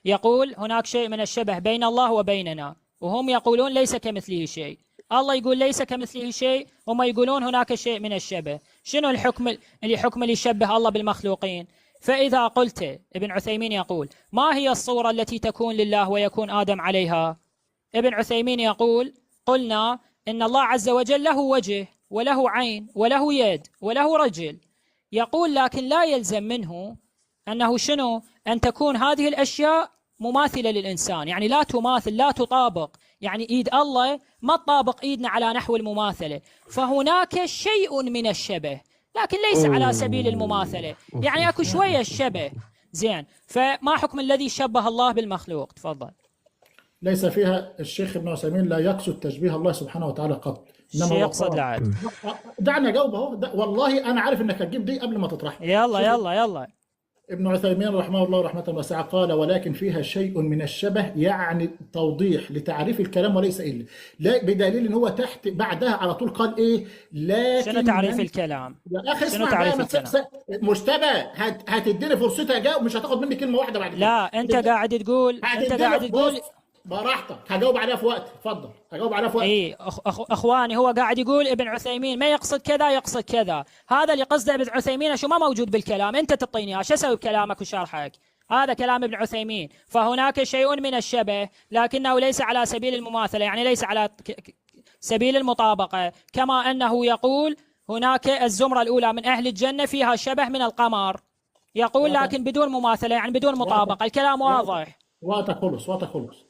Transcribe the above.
يقول هناك شيء من الشبه بين الله وبيننا، وهم يقولون ليس كمثله شيء. الله يقول ليس كمثله شيء، هم يقولون هناك شيء من الشبه. شنو الحكم اللي يشبه الله بالمخلوقين؟ فإذا قلت، ابن عثيمين يقول ما هي الصورة التي تكون لله ويكون آدم عليها؟ ابن عثيمين يقول قلنا إن الله عز وجل له وجه وله عين وله يد وله رجل. يقول لكن لا يلزم منه أنه شنو؟ أن تكون هذه الأشياء مماثلة للإنسان، يعني لا تماثل، لا تطابق، يعني إيد الله ما تطابق إيدنا على نحو المماثلة، فهناك شيء من الشبه لكن ليس على سبيل المماثلة، يعني أكو شوية الشبه. زين، فما حكم الذي شبه الله بالمخلوق؟ تفضل. ليس فيها الشيخ ابن عثيمين لا يقصد تشبيه الله سبحانه وتعالى قط، شو يقصد العبد؟ دعني اجاوب اهو. والله انا عارف انك هتجيب دي قبل ما تطرحها. يلا. ابن عثيمين رحمه الله رحمة واسعة قال ولكن فيها شيء من الشبه، يعني توضيح لتعريف الكلام وليس إلا، لا بدليل ان هو تحت بعدها على طول قال ايه؟ لكن شنو تعريف الكلام؟ يا اخي شنو اسمع تعريف بقى، الكلام؟ مجتبى هتديني فرصتي اجاوب، مش هتاخد مني كلمة واحدة بعد كده. لا انت قاعد تقول براحتك، هجاوب عليها في وقت. اتفضل، هجاوب عليها في وقت. اي اخواني، هو قاعد يقول ابن عثيمين ما يقصد كذا، يقصد كذا. هذا اللي قصده ابن عثيمين شو ما موجود بالكلام، انت تعطيني شو اسوي بكلامك وشرحك؟ هذا كلام ابن عثيمين. فهناك شيء من الشبه لكنه ليس على سبيل المماثلة، يعني ليس على سبيل المطابقة، كما انه يقول هناك الزمرة الاولى من اهل الجنة فيها شبه من القمر، يقول لكن بدون مماثلة، يعني بدون مطابقة. الكلام واضح. وقتك خلص.